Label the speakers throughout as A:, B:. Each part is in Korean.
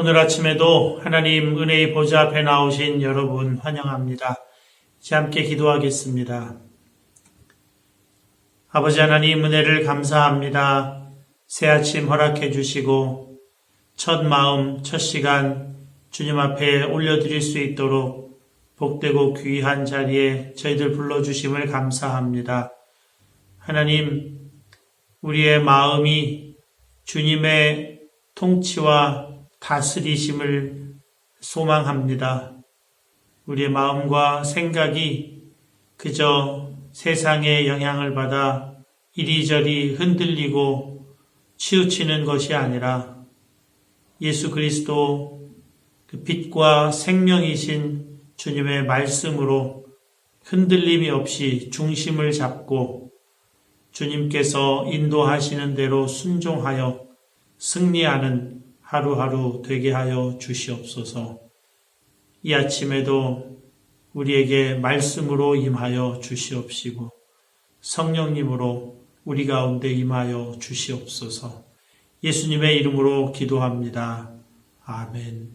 A: 오늘 아침에도 하나님 은혜의 보좌 앞에 나오신 여러분 환영합니다. 이제 함께 기도하겠습니다. 아버지 하나님 은혜를 감사합니다. 새 아침 허락해 주시고 첫 마음, 첫 시간 주님 앞에 올려드릴 수 있도록 복되고 귀한 자리에 저희들 불러주심을 감사합니다. 하나님, 우리의 마음이 주님의 통치와 다스리심을 소망합니다. 우리의 마음과 생각이 그저 세상의 영향을 받아 이리저리 흔들리고 치우치는 것이 아니라 예수 그리스도 그 빛과 생명이신 주님의 말씀으로 흔들림이 없이 중심을 잡고 주님께서 인도하시는 대로 순종하여 승리하는 하루하루 되게 하여 주시옵소서. 이 아침에도 우리에게 말씀으로 임하여 주시옵시고 성령님으로 우리 가운데 임하여 주시옵소서. 예수님의 이름으로 기도합니다. 아멘.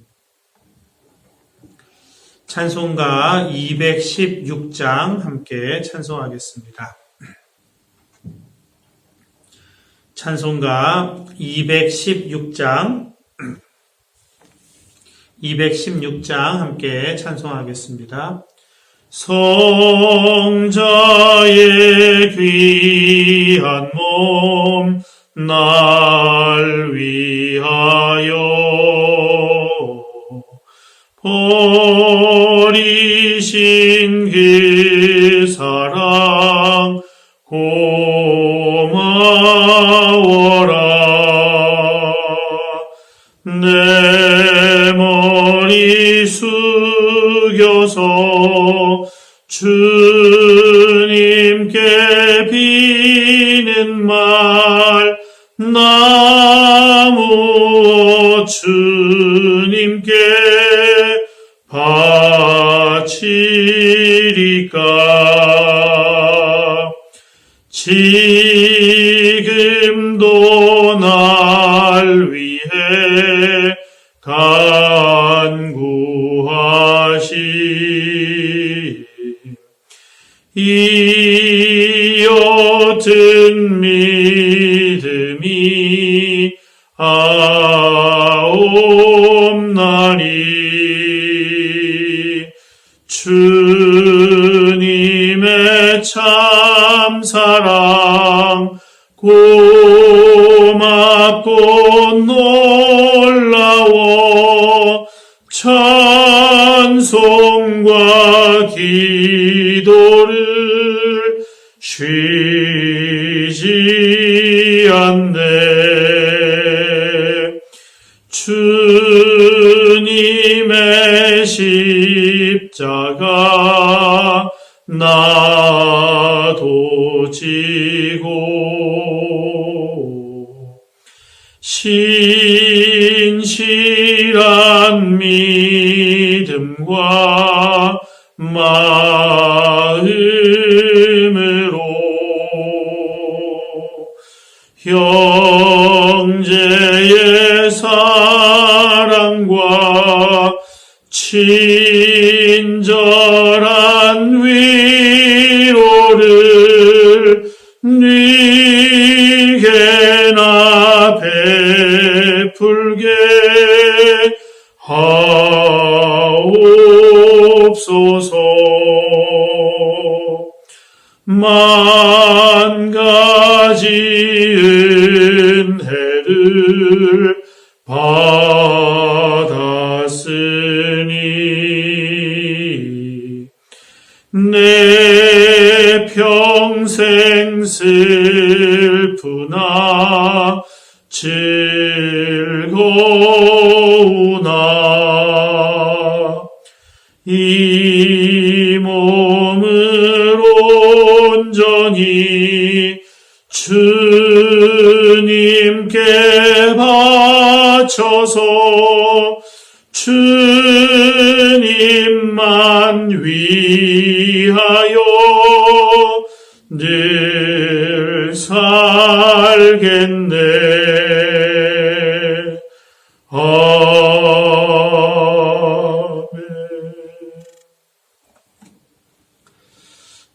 A: 찬송가 216장 함께 찬송하겠습니다. 찬송가 216장 함께 찬송하겠습니다. 성자의 귀한 몸 날 위하여 버리신 그 사랑 고마워라. 내 머리 숙여서 주님께 비는 말 나무 주님께 바치리까. 지금도 날 위해 간구하시 이 옅은 믿음이 아옵나니 주님의 참사랑 고맙고 놀라워 찬송과 기도를 쉬지 않네. 주님의 십자가 나도 지고 신실한 믿음과 마음으로 형제의 사랑과 친절한 위로를 네게나 베풀게 하옵소서. 만 가지 은혜를 받았으니 내 평생 슬프나 즐거우나 이 몸을 온전히 주님께 바쳐서 주님만 위하여 늘 살겠네.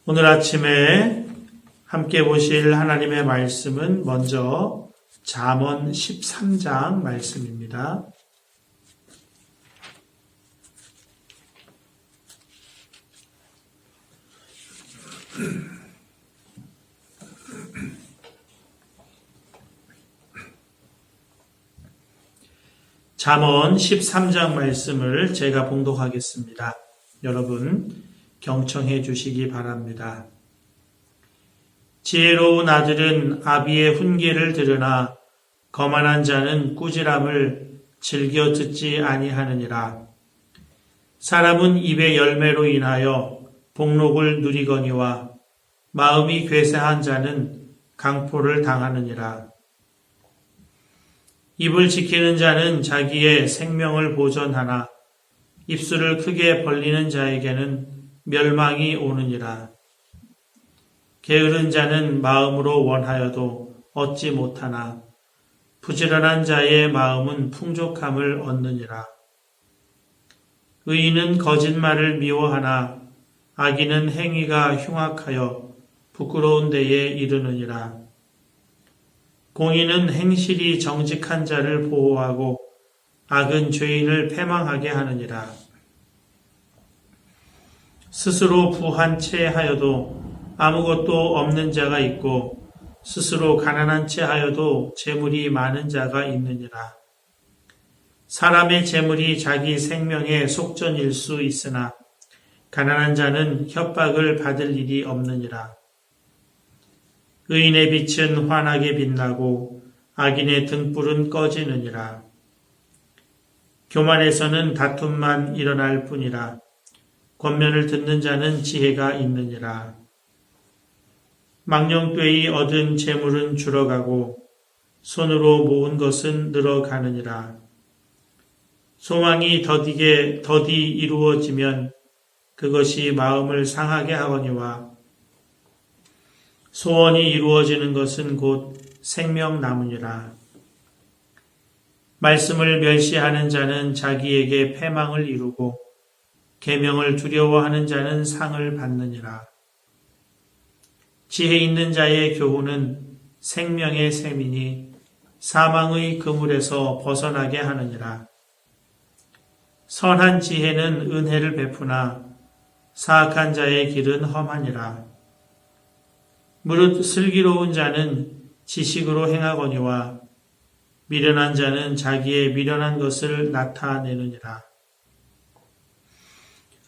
A: 오늘 아침에 함께 보실 하나님의 말씀은 먼저 잠언 13장 말씀입니다. 잠언 13장 말씀을 제가 봉독하겠습니다. 여러분 경청해 주시기 바랍니다. 지혜로운 아들은 아비의 훈계를 들으나 거만한 자는 꾸지람을 즐겨 듣지 아니하느니라. 사람은 입의 열매로 인하여 복록을 누리거니와 마음이 괴세한 자는 강포를 당하느니라. 입을 지키는 자는 자기의 생명을 보전하나 입술을 크게 벌리는 자에게는 멸망이 오느니라. 게으른 자는 마음으로 원하여도 얻지 못하나 부지런한 자의 마음은 풍족함을 얻느니라. 의인은 거짓말을 미워하나 악인은 행위가 흉악하여 부끄러운 데에 이르느니라. 공의는 행실이 정직한 자를 보호하고 악은 죄인을 패망하게 하느니라. 스스로 부한 채 하여도 아무것도 없는 자가 있고 스스로 가난한 채 하여도 재물이 많은 자가 있느니라. 사람의 재물이 자기 생명의 속전일 수 있으나 가난한 자는 협박을 받을 일이 없느니라. 의인의 빛은 환하게 빛나고 악인의 등불은 꺼지느니라. 교만에서는 다툼만 일어날 뿐이라. 권면을 듣는 자는 지혜가 있느니라. 망령되이 얻은 재물은 줄어가고 손으로 모은 것은 늘어가느니라. 소망이 더디 이루어지면 그것이 마음을 상하게 하거니와 소원이 이루어지는 것은 곧 생명나무니라. 말씀을 멸시하는 자는 자기에게 패망을 이루고 계명을 두려워하는 자는 상을 받느니라. 지혜 있는 자의 교훈은 생명의 셈이니 사망의 그물에서 벗어나게 하느니라. 선한 지혜는 은혜를 베푸나 사악한 자의 길은 험하니라. 무릇 슬기로운 자는 지식으로 행하거니와 미련한 자는 자기의 미련한 것을 나타내느니라.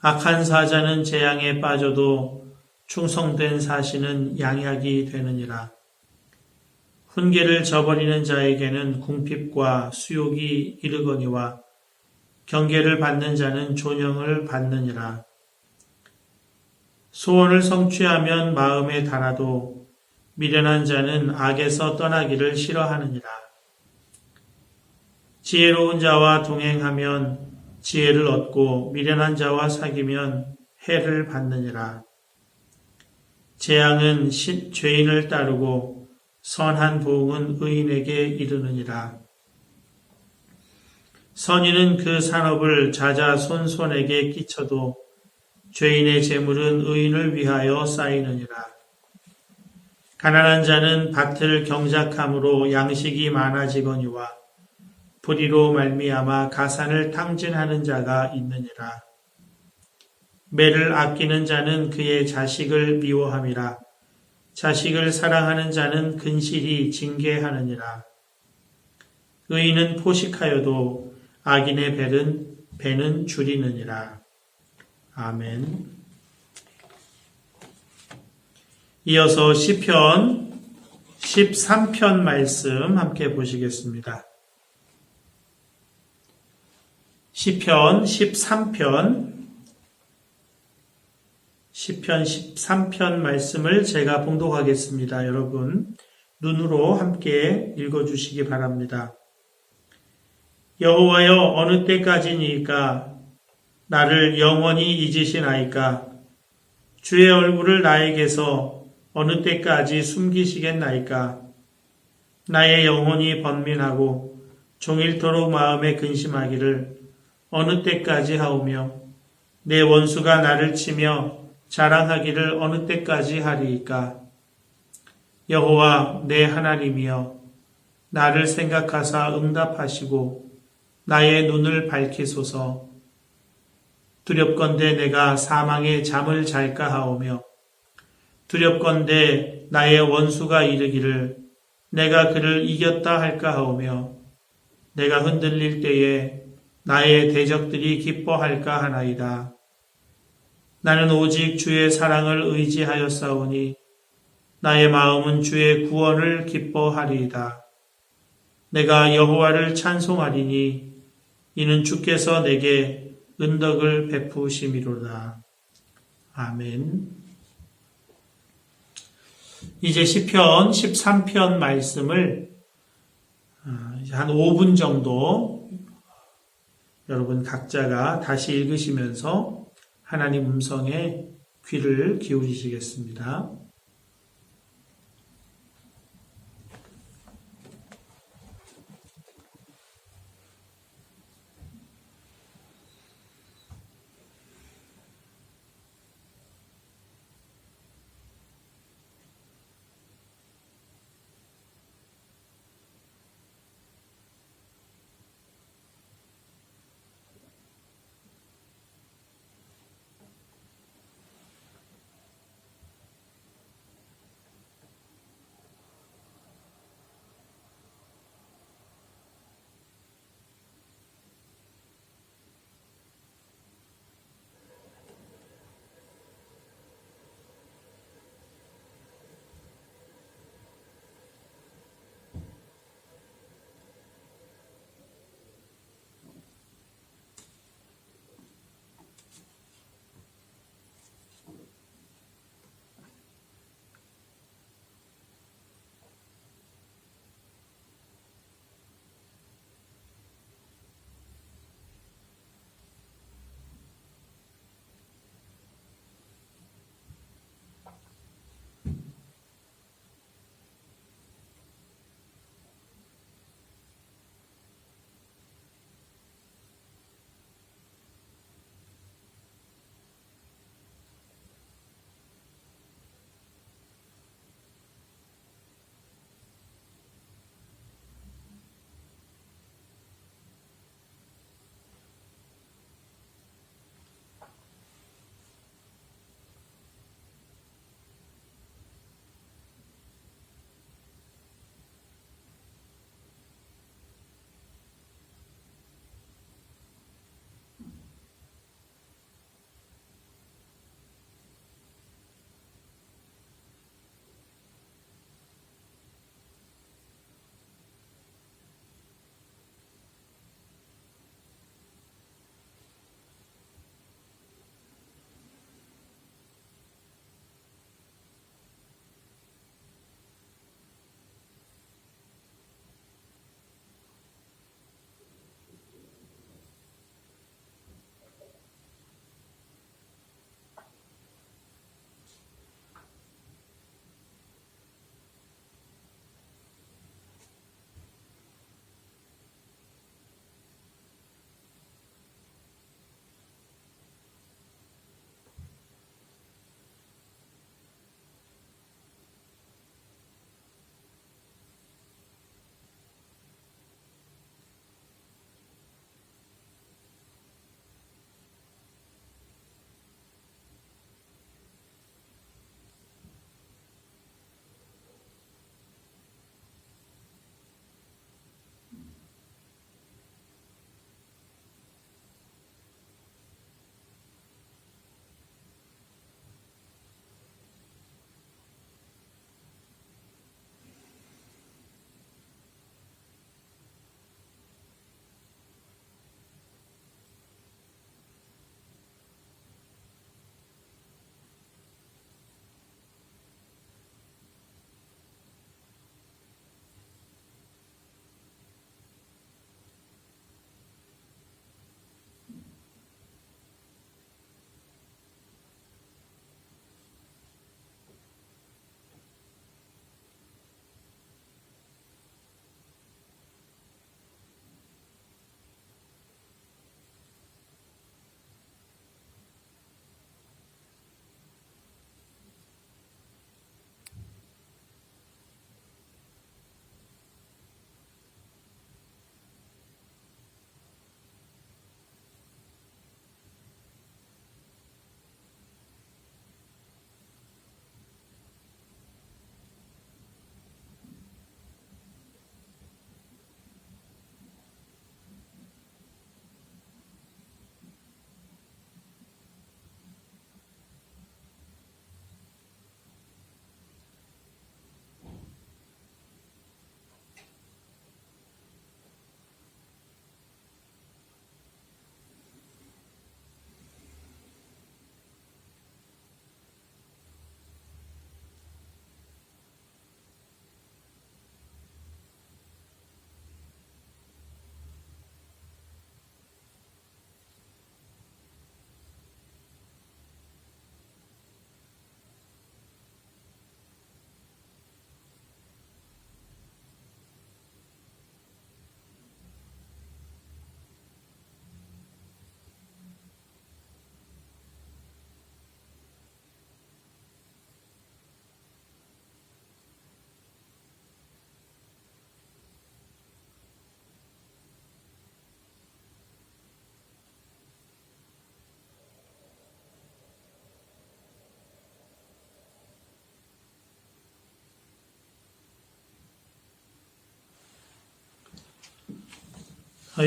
A: 악한 사자는 재앙에 빠져도 충성된 사신은 양약이 되느니라. 훈계를 저버리는 자에게는 궁핍과 수욕이 이르거니와 경계를 받는 자는 존영을 받느니라. 소원을 성취하면 마음에 달아도 미련한 자는 악에서 떠나기를 싫어하느니라. 지혜로운 자와 동행하면 지혜를 얻고 미련한 자와 사귀면 해를 받느니라. 재앙은 죄인을 따르고 선한 보응은 의인에게 이르느니라. 선인은 그 산업을 자자손손에게 끼쳐도 죄인의 재물은 의인을 위하여 쌓이느니라. 가난한 자는 밭을 경작함으로 양식이 많아지거니와 불의로 말미암아 가산을 탕진하는 자가 있느니라. 매를 아끼는 자는 그의 자식을 미워함이라. 자식을 사랑하는 자는 근실히 징계하느니라. 의인은 포식하여도 악인의 배는 줄이느니라. 아멘. 이어서 시편 13편 말씀 함께 보시겠습니다. 시편 13편 말씀을 제가 봉독하겠습니다. 여러분 눈으로 함께 읽어주시기 바랍니다. 여호와여 어느 때까지니까 나를 영원히 잊으시나이까 주의 얼굴을 나에게서 어느 때까지 숨기시겠나이까 나의 영혼이 번민하고 종일토록 마음에 근심하기를 어느 때까지 하오며 내 원수가 나를 치며 자랑하기를 어느 때까지 하리이까. 여호와 내 하나님이여 나를 생각하사 응답하시고 나의 눈을 밝히소서. 두렵건대 내가 사망의 잠을 잘까 하오며 두렵건대 나의 원수가 이르기를 내가 그를 이겼다 할까 하오며 내가 흔들릴 때에 나의 대적들이 기뻐할까 하나이다. 나는 오직 주의 사랑을 의지하였사오니 나의 마음은 주의 구원을 기뻐하리이다. 내가 여호와를 찬송하리니 이는 주께서 내게 은덕을 베푸심이로다. 아멘. 이제 시편 13편 말씀을 한 5분 정도 여러분 각자가 다시 읽으시면서 하나님 음성에 귀를 기울이시겠습니다.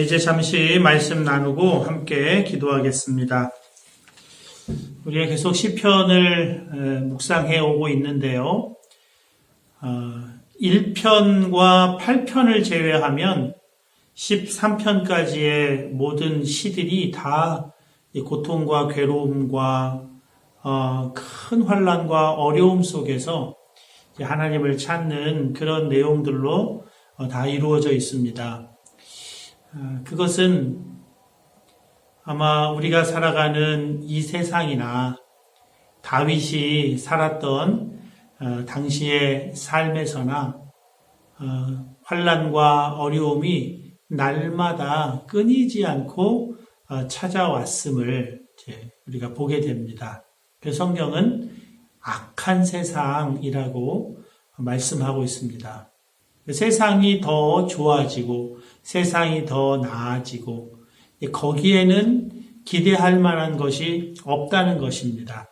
A: 이제 잠시 말씀 나누고 함께 기도하겠습니다. 우리가 계속 시편을 묵상해 오고 있는데요. 1편과 8편을 제외하면 13편까지의 모든 시들이 다 고통과 괴로움과 큰 환난과 어려움 속에서 하나님을 찾는 그런 내용들로 다 이루어져 있습니다. 그것은 아마 우리가 살아가는 이 세상이나 다윗이 살았던 당시의 삶에서나 환난과 어려움이 날마다 끊이지 않고 찾아왔음을 우리가 보게 됩니다. 그래서 성경은 악한 세상이라고 말씀하고 있습니다. 세상이 더 좋아지고 세상이 더 나아지고 거기에는 기대할 만한 것이 없다는 것입니다.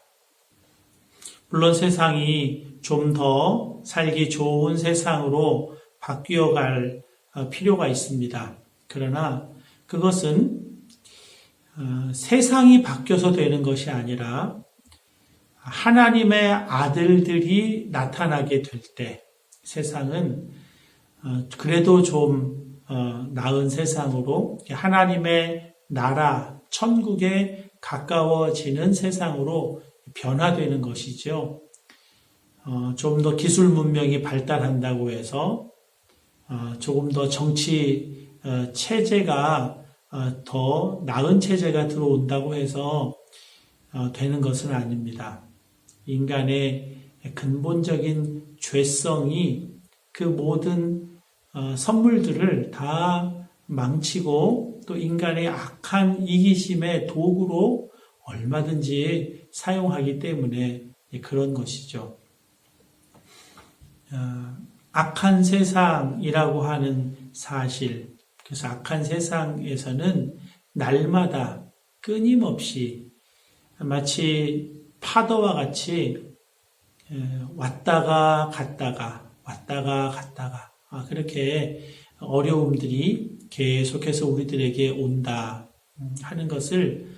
A: 물론 세상이 좀 더 살기 좋은 세상으로 바뀌어갈 필요가 있습니다. 그러나 그것은 세상이 바뀌어서 되는 것이 아니라 하나님의 아들들이 나타나게 될 때 세상은 그래도 좀 나은 세상으로 하나님의 나라, 천국에 가까워지는 세상으로 변화되는 것이죠. 좀 더 기술 문명이 발달한다고 해서 조금 더 정치 체제가 더 나은 체제가 들어온다고 해서 되는 것은 아닙니다. 인간의 근본적인 죄성이 그 모든 선물들을 다 망치고 또 인간의 악한 이기심의 도구로 얼마든지 사용하기 때문에 그런 것이죠. 악한 세상이라고 하는 사실, 그래서 악한 세상에서는 날마다 끊임없이 마치 파도와 같이 왔다가 갔다가 그렇게 어려움들이 계속해서 우리들에게 온다 하는 것을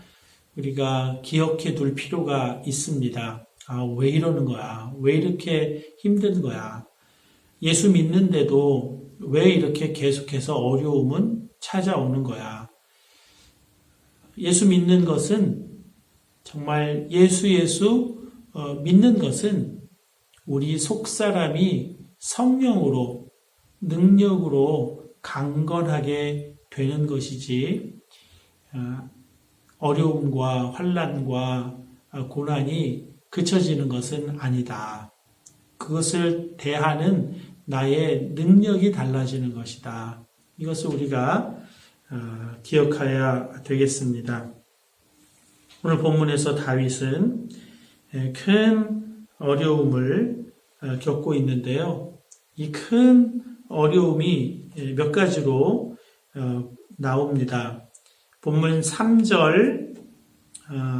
A: 우리가 기억해 둘 필요가 있습니다. 왜 이러는 거야? 왜 이렇게 힘든 거야? 예수 믿는데도 왜 이렇게 계속해서 어려움은 찾아오는 거야? 예수 믿는 것은 정말 예수 믿는 것은 우리 속사람이 성령으로 능력으로 강건하게 되는 것이지 어려움과 환난과 고난이 그쳐지는 것은 아니다. 그것을 대하는 나의 능력이 달라지는 것이다. 이것을 우리가 기억해야 되겠습니다. 오늘 본문에서 다윗은 큰 어려움을 겪고 있는데요. 이 큰 어려움이 몇 가지로 나옵니다. 본문 3절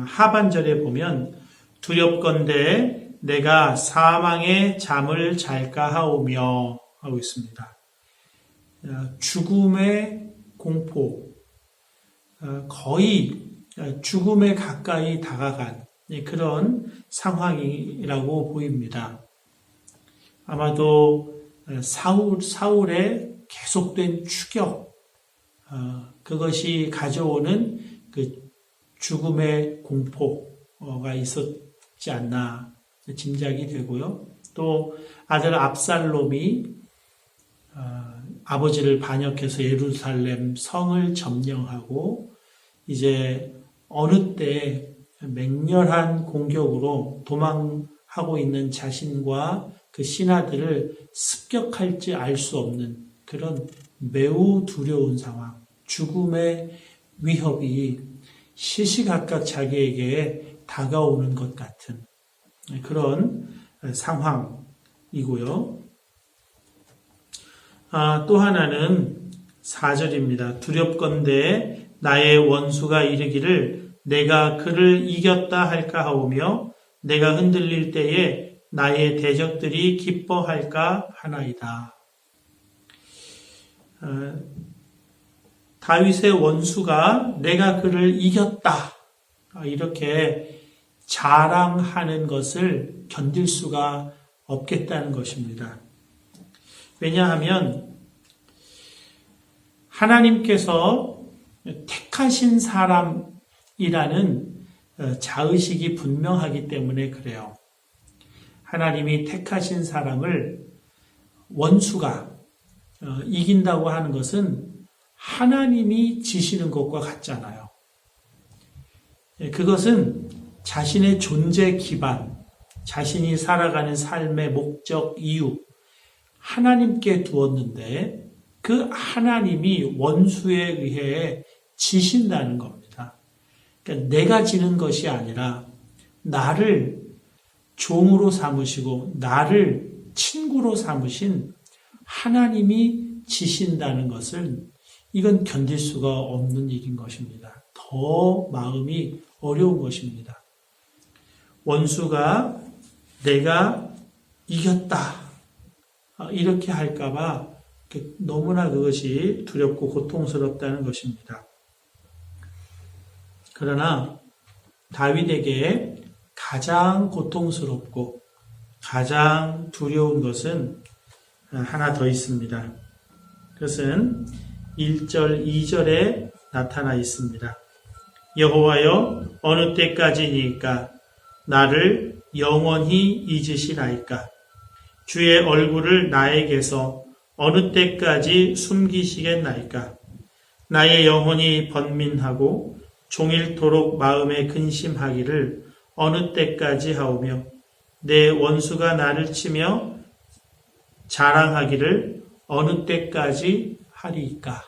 A: 하반절에 보면 두렵건대 내가 사망의 잠을 잘까 하오며 하고 있습니다. 죽음의 공포, 거의 죽음에 가까이 다가간 그런 상황이라고 보입니다. 아마도 사울의 계속된 추격, 그것이 가져오는 그 죽음의 공포가 있었지 않나 짐작이 되고요. 또 아들 압살롬이 아버지를 반역해서 예루살렘 성을 점령하고 이제 어느 때 맹렬한 공격으로 도망하고 있는 자신과 그 신하들을 습격할지 알 수 없는 그런 매우 두려운 상황, 죽음의 위협이 시시각각 자기에게 다가오는 것 같은 그런 상황이고요. 또 하나는 4절입니다. 두렵건대 나의 원수가 이르기를 내가 그를 이겼다 할까 하오며 내가 흔들릴 때에 나의 대적들이 기뻐할까 하나이다. 다윗의 원수가 내가 그를 이겼다. 이렇게 자랑하는 것을 견딜 수가 없겠다는 것입니다. 왜냐하면 하나님께서 택하신 사람이라는 자의식이 분명하기 때문에 그래요. 하나님이 택하신 사람을 원수가 이긴다고 하는 것은 하나님이 지시는 것과 같잖아요. 그것은 자신의 존재 기반, 자신이 살아가는 삶의 목적, 이유, 하나님께 두었는데 그 하나님이 원수에 의해 지신다는 겁니다. 그러니까 내가 지는 것이 아니라 나를 종으로 삼으시고 나를 친구로 삼으신 하나님이 지신다는 것을 이건 견딜 수가 없는 일인 것입니다. 더 마음이 어려운 것입니다. 원수가 내가 이겼다 이렇게 할까봐 너무나 그것이 두렵고 고통스럽다는 것입니다. 그러나 다윗에게 가장 고통스럽고 가장 두려운 것은 하나 더 있습니다. 그것은 1절, 2절에 나타나 있습니다. 여호와여 어느 때까지니까 나를 영원히 잊으시나이까 주의 얼굴을 나에게서 어느 때까지 숨기시겠나이까 나의 영혼이 번민하고 종일토록 마음에 근심하기를 어느 때까지 하오며 내 원수가 나를 치며 자랑하기를 어느 때까지 하리이까.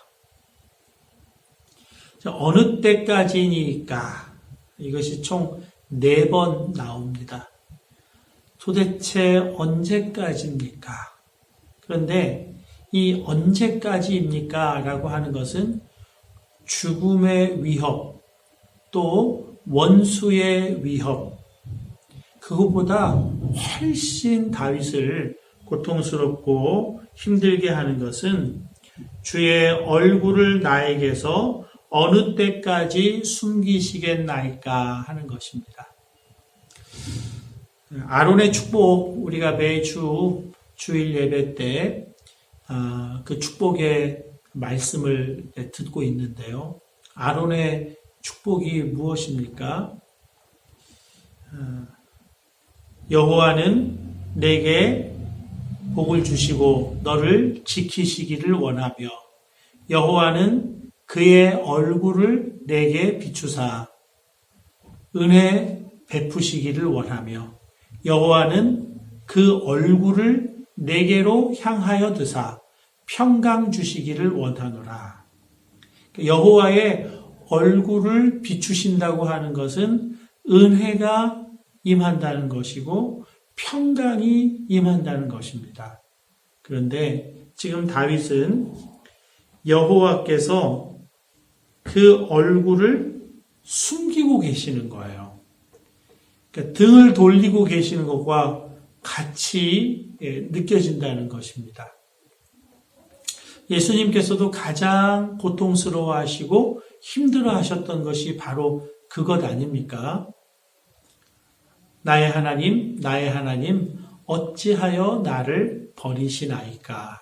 A: 어느 때까지니까 이것이 총 4번 나옵니다. 도대체 언제까지입니까? 그런데 이 언제까지입니까? 라고 하는 것은 죽음의 위협, 또 원수의 위협, 그것보다 훨씬 다윗을 고통스럽고 힘들게 하는 것은 주의 얼굴을 나에게서 어느 때까지 숨기시겠나이까 하는 것입니다. 아론의 축복, 우리가 매주 주일 예배 때 그 축복의 말씀을 듣고 있는데요. 아론의 축복이 무엇입니까? 여호와는 내게 복을 주시고 너를 지키시기를 원하며 여호와는 그의 얼굴을 내게 비추사 은혜 베푸시기를 원하며 여호와는 그 얼굴을 내게로 향하여 드사 평강 주시기를 원하노라. 여호와의 얼굴을 비추신다고 하는 것은 은혜가 임한다는 것이고 평강이 임한다는 것입니다. 그런데 지금 다윗은 여호와께서 그 얼굴을 숨기고 계시는 거예요. 그러니까 등을 돌리고 계시는 것과 같이 느껴진다는 것입니다. 예수님께서도 가장 고통스러워하시고 힘들어하셨던 것이 바로 그것 아닙니까? 나의 하나님, 나의 하나님, 어찌하여 나를 버리시나이까?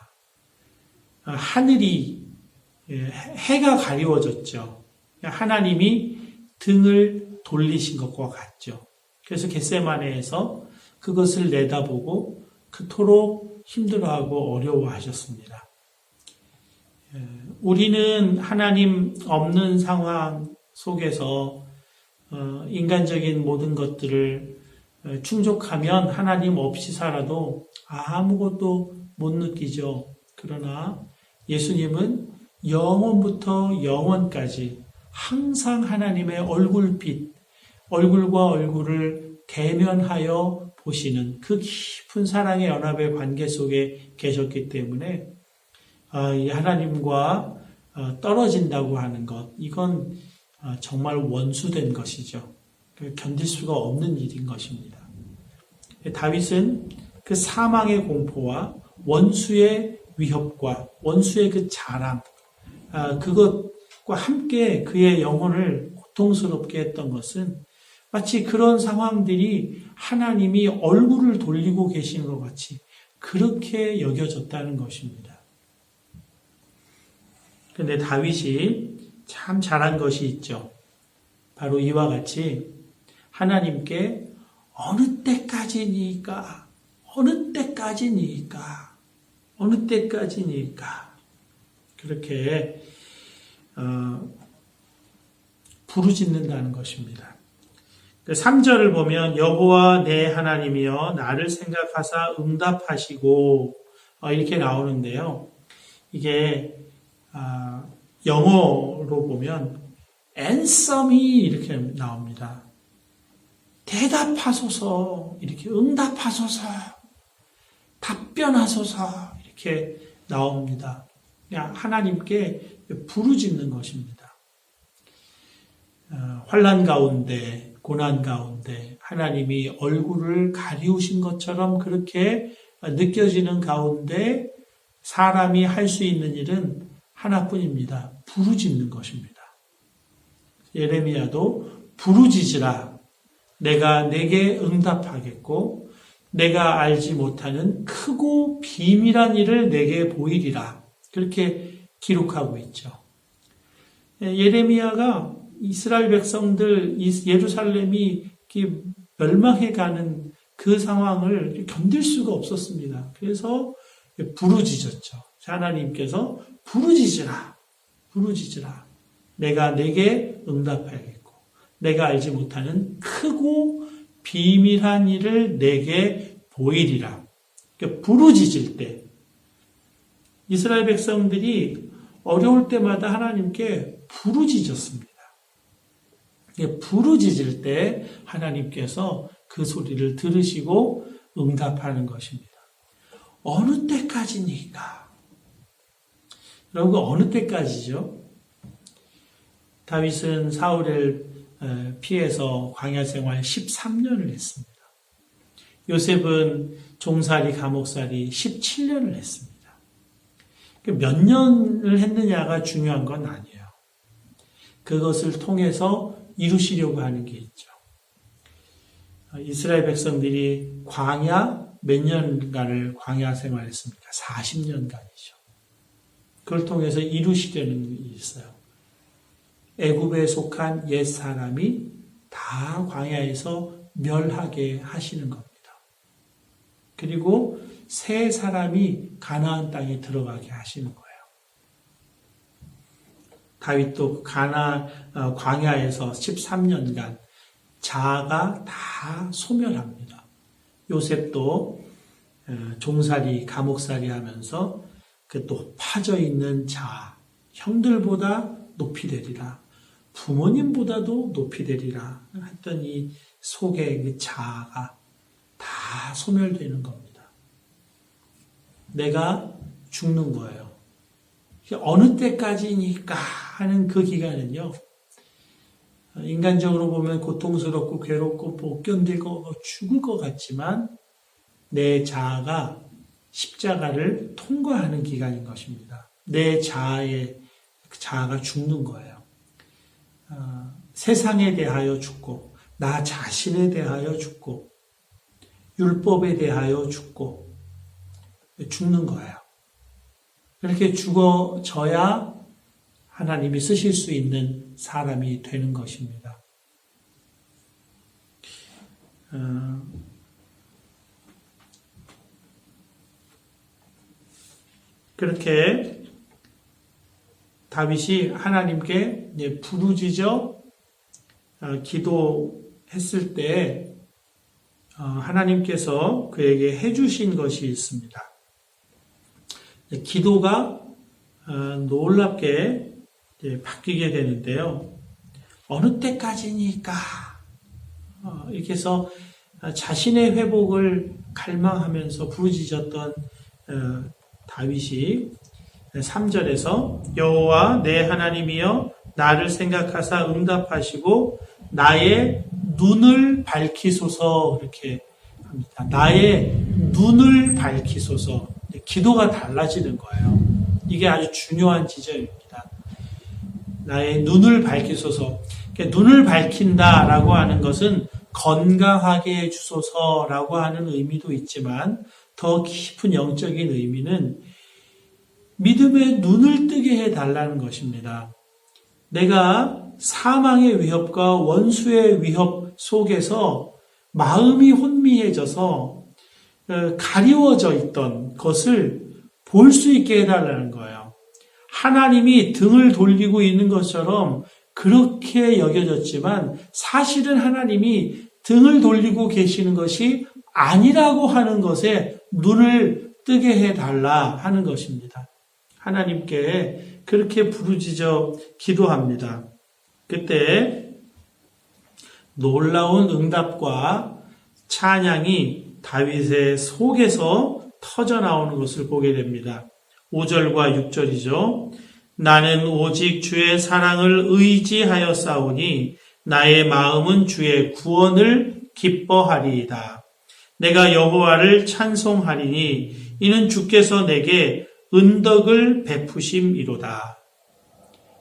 A: 하늘이, 해가 가리워졌죠. 하나님이 등을 돌리신 것과 같죠. 그래서 겟세마네에서 그것을 내다보고 그토록 힘들어하고 어려워하셨습니다. 우리는 하나님 없는 상황 속에서 인간적인 모든 것들을 충족하면 하나님 없이 살아도 아무것도 못 느끼죠. 그러나 예수님은 영원부터 영원까지 항상 하나님의 얼굴빛, 얼굴과 얼굴을 대면하여 보시는 그 깊은 사랑의 연합의 관계 속에 계셨기 때문에 이 하나님과 떨어진다고 하는 것, 이건 정말 원수된 것이죠. 견딜 수가 없는 일인 것입니다. 다윗은 그 사망의 공포와 원수의 위협과 원수의 그 자랑, 그것 함께 그의 영혼을 고통스럽게 했던 것은 마치 그런 상황들이 하나님이 얼굴을 돌리고 계신 것 같이 그렇게 여겨졌다는 것입니다. 그런데 다윗이 참 잘한 것이 있죠. 바로 이와 같이 하나님께 어느 때까지니까 그렇게 부르짖는다는 것입니다. 3절을 보면 여호와 내 하나님이여 나를 생각하사 응답하시고 이렇게 나오는데요. 이게 영어로 보면 answer me 이렇게 나옵니다. 대답하소서, 이렇게 응답하소서, 답변하소서 이렇게 나옵니다. 그냥 하나님께 부르짖는 것입니다. 환난 가운데, 고난 가운데 하나님이 얼굴을 가리우신 것처럼 그렇게 느껴지는 가운데 사람이 할 수 있는 일은 하나뿐입니다. 부르짖는 것입니다. 예레미야도 부르짖으라. 내가 내게 응답하겠고 내가 알지 못하는 크고 비밀한 일을 내게 보이리라. 그렇게 기록하고 있죠. 예레미야가 이스라엘 백성들, 예루살렘이 멸망해가는 그 상황을 견딜 수가 없었습니다. 그래서 부르짖었죠. 하나님께서 부르짖으라. 내가 내게 응답하겠고 내가 알지 못하는 크고 비밀한 일을 내게 보이리라. 그러니까 부르짖을 때 이스라엘 백성들이 어려울 때마다 하나님께 부르짖었습니다. 부르짖을 때 하나님께서 그 소리를 들으시고 응답하는 것입니다. 어느 때까지니까? 여러분, 어느 때까지죠? 다윗은 사울을 피해서 광야 생활 13년을 했습니다. 요셉은 종살이, 감옥살이 17년을 했습니다. 몇 년을 했느냐가 중요한 건 아니에요. 그것을 통해서 이루시려고 하는 게 있죠. 이스라엘 백성들이 광야 몇 년간을 광야 생활했습니까? 40년간이죠. 그걸 통해서 이루시려는 게 있어요. 애굽에 속한 옛 사람이 다 광야에서 멸하게 하시는 겁니다. 그리고 새 사람이 가나안 땅에 들어가게 하시는 거예요. 다윗도 광야에서 13년간 자아가 다 소멸합니다. 요셉도 종살이, 감옥살이 하면서 그 높아져 있는 자아, 형들보다 높이 되리라, 부모님보다도 높이 되리라 했던 이 속의 그 자아가 다 소멸되는 겁니다. 내가 죽는 거예요. 어느 때까지니까 하는 그 기간은요, 인간적으로 보면 고통스럽고 괴롭고 못 견디고 죽을 것 같지만 내 자아가 십자가를 통과하는 기간인 것입니다. 내 자아가 죽는 거예요. 세상에 대하여 죽고 나 자신에 대하여 죽고 율법에 대하여 죽는 거예요. 그렇게 죽어져야 하나님이 쓰실 수 있는 사람이 되는 것입니다. 그렇게 다윗이 하나님께 부르짖어 기도했을 때 하나님께서 그에게 해주신 것이 있습니다. 기도가 놀랍게 바뀌게 되는데요. 어느 때까지니까 이렇게 해서 자신의 회복을 갈망하면서 부르짖었던 다윗이 3절에서 여호와 내 하나님이여 나를 생각하사 응답하시고 나의 눈을 밝히소서 이렇게 합니다. 나의 눈을 밝히소서. 기도가 달라지는 거예요. 이게 아주 중요한 지점입니다. 나의 눈을 밝히소서. 그러니까 눈을 밝힌다라고 하는 것은 건강하게 해주소서라고 하는 의미도 있지만 더 깊은 영적인 의미는 믿음의 눈을 뜨게 해달라는 것입니다. 내가 사망의 위협과 원수의 위협 속에서 마음이 혼미해져서 가리워져 있던 것을 볼 수 있게 해달라는 거예요. 하나님이 등을 돌리고 있는 것처럼 그렇게 여겨졌지만 사실은 하나님이 등을 돌리고 계시는 것이 아니라고 하는 것에 눈을 뜨게 해달라 하는 것입니다. 하나님께 그렇게 부르짖어 기도합니다. 그때 놀라운 응답과 찬양이 다윗의 속에서 터져 나오는 것을 보게 됩니다. 5절과 6절이죠. 나는 오직 주의 사랑을 의지하여 싸우니 나의 마음은 주의 구원을 기뻐하리이다. 내가 여호와를 찬송하리니 이는 주께서 내게 은덕을 베푸심이로다.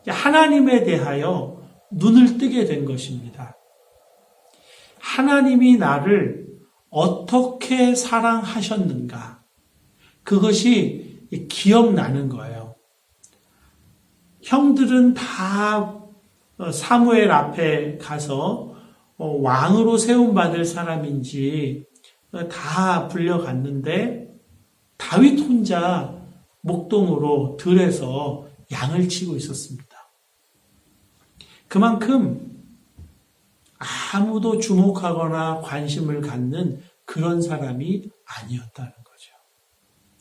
A: 하나님에 대하여 눈을 뜨게 된 것입니다. 하나님이 나를 어떻게 사랑하셨는가? 그것이 기억나는 거예요. 형들은 다 사무엘 앞에 가서 왕으로 세움받을 사람인지 다 불려갔는데 다윗 혼자 목동으로 들에서 양을 치고 있었습니다. 그만큼 아무도 주목하거나 관심을 갖는 그런 사람이 아니었다는 거죠.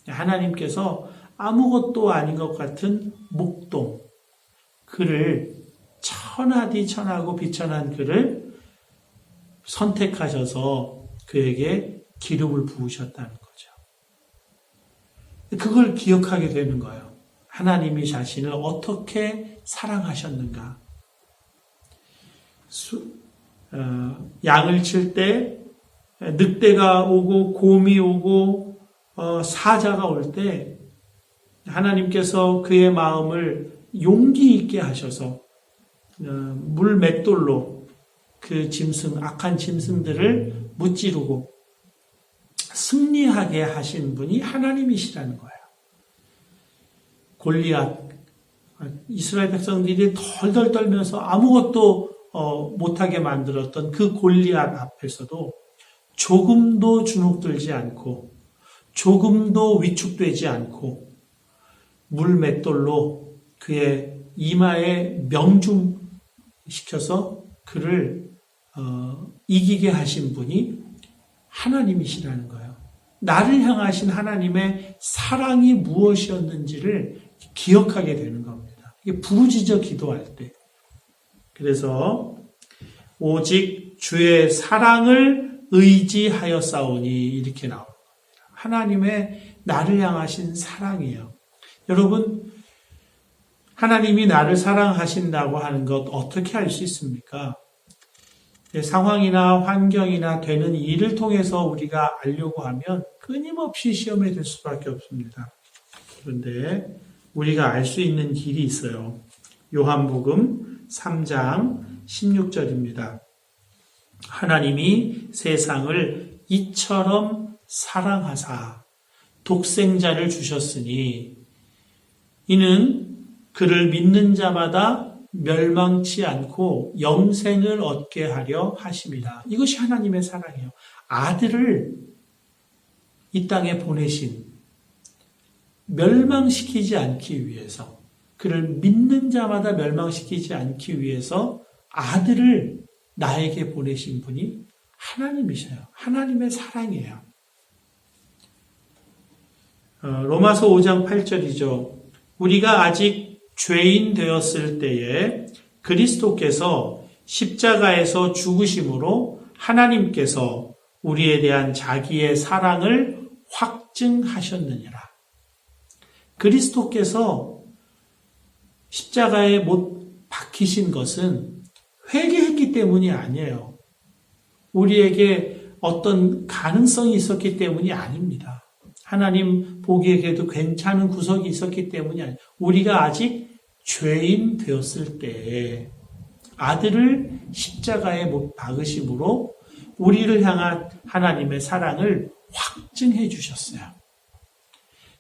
A: 하나님께서 아무것도 아닌 것 같은 목동, 그를 천하디 천하고 비천한 그를 선택하셔서 그에게 기름을 부으셨다는 거죠. 그걸 기억하게 되는 거예요. 하나님이 자신을 어떻게 사랑하셨는가. 양을 칠 때 늑대가 오고 곰이 오고 사자가 올 때 하나님께서 그의 마음을 용기 있게 하셔서 물 맷돌로 그 짐승, 악한 짐승들을 무찌르고 승리하게 하신 분이 하나님이시라는 거예요. 골리앗, 이스라엘 백성들이 덜덜 떨면서 아무것도 못하게 만들었던 그 골리앗 앞에서도 조금도 주눅들지 않고 조금도 위축되지 않고 물 맷돌로 그의 이마에 명중시켜서 그를 이기게 하신 분이 하나님이시라는 거예요. 나를 향하신 하나님의 사랑이 무엇이었는지를 기억하게 되는 겁니다. 이게 부르짖어 기도할 때. 그래서 오직 주의 사랑을 의지하여 싸우니 이렇게 나오는 겁니다. 하나님의 나를 향하신 사랑이에요. 여러분, 하나님이 나를 사랑하신다고 하는 것 어떻게 알 수 있습니까? 상황이나 환경이나 되는 일을 통해서 우리가 알려고 하면 끊임없이 시험에 들 수밖에 없습니다. 그런데 우리가 알 수 있는 길이 있어요. 요한복음 3장 16절입니다. 하나님이 세상을 이처럼 사랑하사 독생자를 주셨으니 이는 그를 믿는 자마다 멸망치 않고 영생을 얻게 하려 하심이다. 이것이 하나님의 사랑이에요. 아들을 이 땅에 보내신, 멸망시키지 않기 위해서, 그를 믿는 자마다 멸망시키지 않기 위해서 아들을 나에게 보내신 분이 하나님이셔요. 하나님의 사랑이에요. 로마서 5장 8절이죠. 우리가 아직 죄인 되었을 때에 그리스도께서 십자가에서 죽으심으로 하나님께서 우리에 대한 자기의 사랑을 확증하셨느니라. 그리스도께서 십자가에 못 박히신 것은 회개했기 때문이 아니에요. 우리에게 어떤 가능성이 있었기 때문이 아닙니다. 하나님 보기에도 괜찮은 구석이 있었기 때문이 아니에요. 우리가 아직 죄인 되었을 때에 아들을 십자가에 못 박으심으로 우리를 향한 하나님의 사랑을 확증해 주셨어요.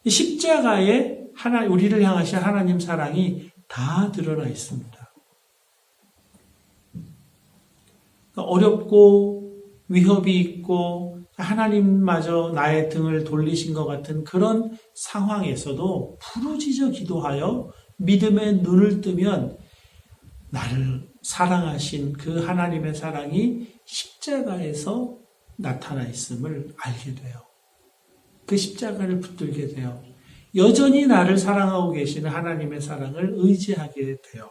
A: 십자가에 우리를 향하신 하나님 사랑이 다 드러나 있습니다. 어렵고 위협이 있고 하나님마저 나의 등을 돌리신 것 같은 그런 상황에서도 부르짖어 기도하여 믿음의 눈을 뜨면 나를 사랑하신 그 하나님의 사랑이 십자가에서 나타나 있음을 알게 돼요. 그 십자가를 붙들게 돼요. 여전히 나를 사랑하고 계시는 하나님의 사랑을 의지하게 돼요.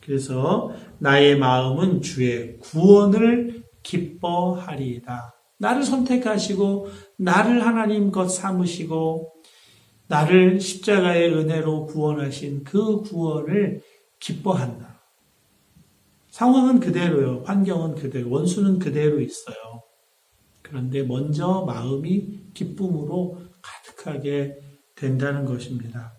A: 그래서 나의 마음은 주의 구원을 기뻐하리이다. 나를 선택하시고 나를 하나님 것 삼으시고 나를 십자가의 은혜로 구원하신 그 구원을 기뻐한다. 상황은 그대로요. 환경은 그대로, 원수는 그대로 있어요. 그런데 먼저 마음이 기쁨으로 가득하게 된다는 것입니다.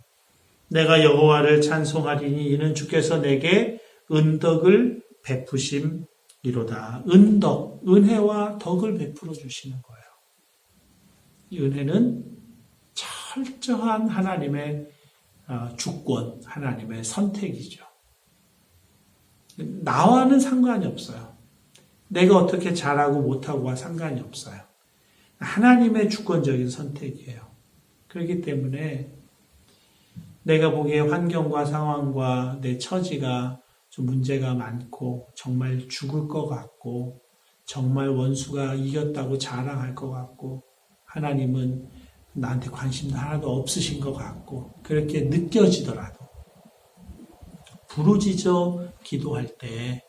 A: 내가 여호와를 찬송하리니 이는 주께서 내게 은덕을 베푸심이로다. 은덕, 은혜와 덕을 베풀어 주시는 거예요. 이 은혜는 철저한 하나님의 주권, 하나님의 선택이죠. 나와는 상관이 없어요. 내가 어떻게 잘하고 못하고와 상관이 없어요. 하나님의 주권적인 선택이에요. 그렇기 때문에 내가 보기에 환경과 상황과 내 처지가 좀 문제가 많고 정말 죽을 것 같고 정말 원수가 이겼다고 자랑할 것 같고 하나님은 나한테 관심도 하나도 없으신 것 같고 그렇게 느껴지더라도 부르짖어 기도할 때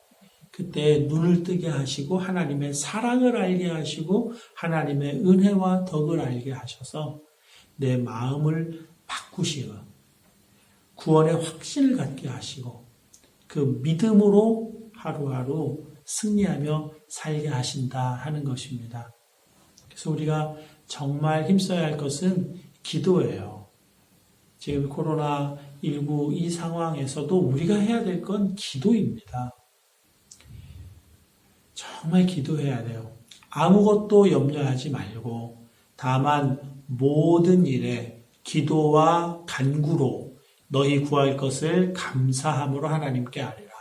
A: 그때 눈을 뜨게 하시고 하나님의 사랑을 알게 하시고 하나님의 은혜와 덕을 알게 하셔서 내 마음을 바꾸시고 구원의 확신을 갖게 하시고 그 믿음으로 하루하루 승리하며 살게 하신다 하는 것입니다. 그래서 우리가 정말 힘써야 할 것은 기도예요. 지금 코로나19 이 상황에서도 우리가 해야 될 건 기도입니다. 정말 기도해야 돼요. 아무것도 염려하지 말고 다만 모든 일에 기도와 간구로 너희 구할 것을 감사함으로 하나님께 아뢰라.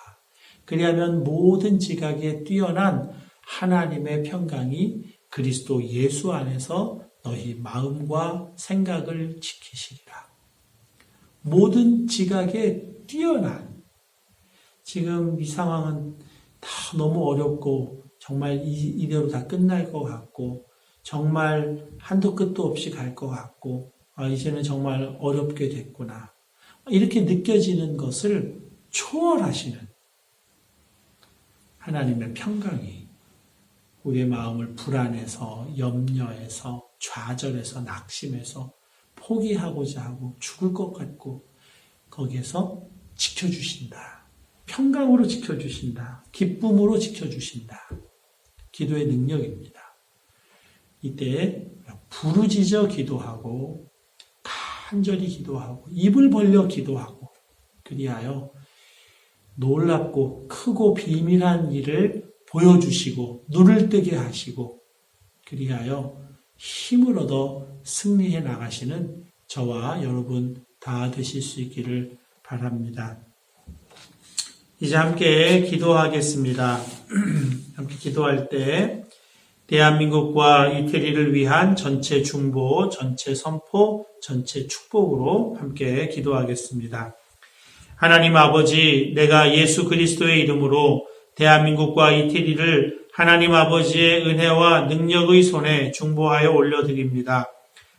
A: 그리하면 모든 지각에 뛰어난 하나님의 평강이 그리스도 예수 안에서 너희 마음과 생각을 지키시리라. 모든 지각에 뛰어난 지금 이 상황은 다 너무 어렵고 정말 이대로 다 끝날 것 같고 정말 한도 끝도 없이 갈 것 같고 이제는 정말 어렵게 됐구나. 이렇게 느껴지는 것을 초월하시는 하나님의 평강이 우리의 마음을 불안해서 염려해서 좌절해서 낙심해서 포기하고자 하고 죽을 것 같고 거기에서 지켜주신다. 평강으로 지켜주신다. 기쁨으로 지켜주신다. 기도의 능력입니다. 이때 부르짖어 기도하고 간절히 기도하고 입을 벌려 기도하고 그리하여 놀랍고 크고 비밀한 일을 보여주시고 눈을 뜨게 하시고 그리하여 힘을 얻어 승리해 나가시는 저와 여러분 다 되실 수 있기를 바랍니다. 이제 함께 기도하겠습니다. 함께 기도할 때 대한민국과 이태리를 위한 전체 중보, 전체 선포, 전체 축복으로 함께 기도하겠습니다. 하나님 아버지, 내가 예수 그리스도의 이름으로 대한민국과 이태리를 하나님 아버지의 은혜와 능력의 손에 중보하여 올려드립니다.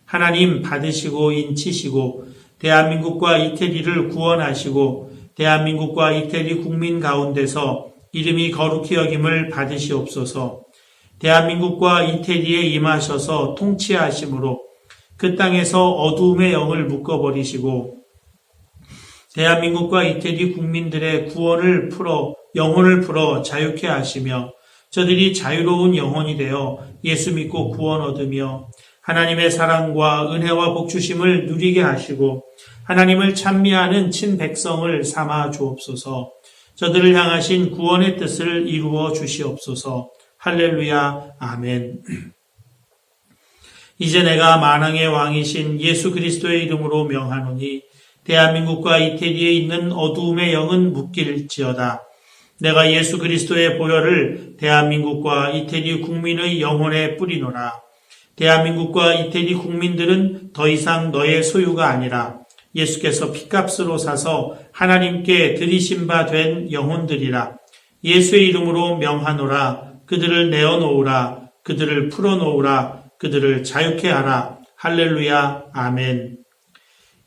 A: 하나님 받으시고 인치시고 대한민국과 이태리를 구원하시고 대한민국과 이태리 국민 가운데서 이름이 거룩히 여김을 받으시옵소서. 대한민국과 이태리에 임하셔서 통치하심으로 그 땅에서 어두움의 영을 묶어버리시고 대한민국과 이태리 국민들의 구원을 풀어 영혼을 풀어 자유케 하시며 저들이 자유로운 영혼이 되어 예수 믿고 구원 얻으며 하나님의 사랑과 은혜와 복주심을 누리게 하시고 하나님을 찬미하는 친백성을 삼아 주옵소서. 저들을 향하신 구원의 뜻을 이루어 주시옵소서. 할렐루야. 아멘. 이제 내가 만왕의 왕이신 예수 그리스도의 이름으로 명하노니 대한민국과 이태리에 있는 어두움의 영은 묶일지어다. 내가 예수 그리스도의 보혈을 대한민국과 이태리 국민의 영혼에 뿌리노라. 대한민국과 이태리 국민들은 더 이상 너의 소유가 아니라 예수께서 핏값으로 사서 하나님께 드리신 바 된 영혼들이라. 예수의 이름으로 명하노라. 그들을 내어놓으라. 그들을 풀어놓으라. 그들을 자유케 하라. 할렐루야. 아멘.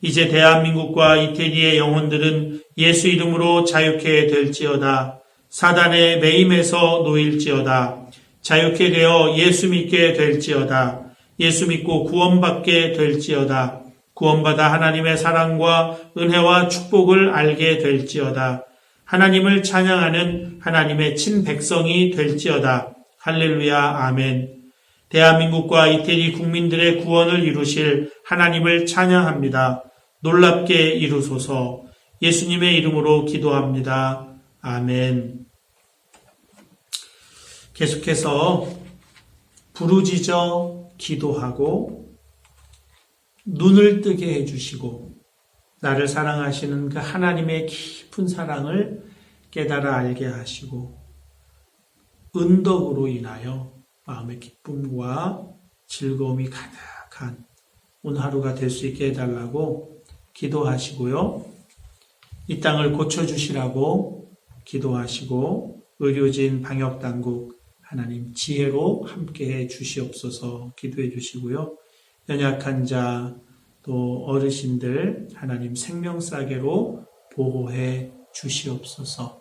A: 이제 대한민국과 이태리의 영혼들은 예수 이름으로 자유케 될지어다. 사단의 매임에서 놓일지어다. 자유케 되어 예수 믿게 될지어다. 예수 믿고 구원받게 될지어다. 구원받아 하나님의 사랑과 은혜와 축복을 알게 될지어다. 하나님을 찬양하는 하나님의 친백성이 될지어다. 할렐루야. 아멘. 대한민국과 이태리 국민들의 구원을 이루실 하나님을 찬양합니다. 놀랍게 이루소서. 예수님의 이름으로 기도합니다. 아멘. 계속해서 부르짖어 기도하고 눈을 뜨게 해주시고 나를 사랑하시는 그 하나님의 깊은 사랑을 깨달아 알게 하시고 은덕으로 인하여 마음의 기쁨과 즐거움이 가득한 오늘 하루가 될 수 있게 해달라고 기도하시고요. 이 땅을 고쳐주시라고 기도하시고 의료진 방역당국 하나님 지혜로 함께해 주시옵소서 기도해 주시고요. 연약한 자 또 어르신들 하나님 생명싸개로 보호해 주시옵소서.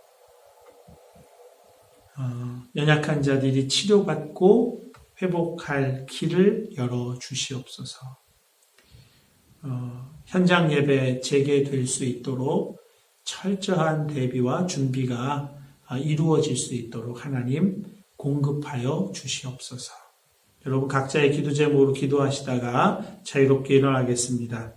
A: 연약한 자들이 치료받고 회복할 길을 열어 주시옵소서. 현장 예배 재개될 수 있도록 철저한 대비와 준비가 이루어질 수 있도록 하나님 공급하여 주시옵소서. 여러분 각자의 기도 제목으로 기도하시다가 자유롭게 일어나겠습니다.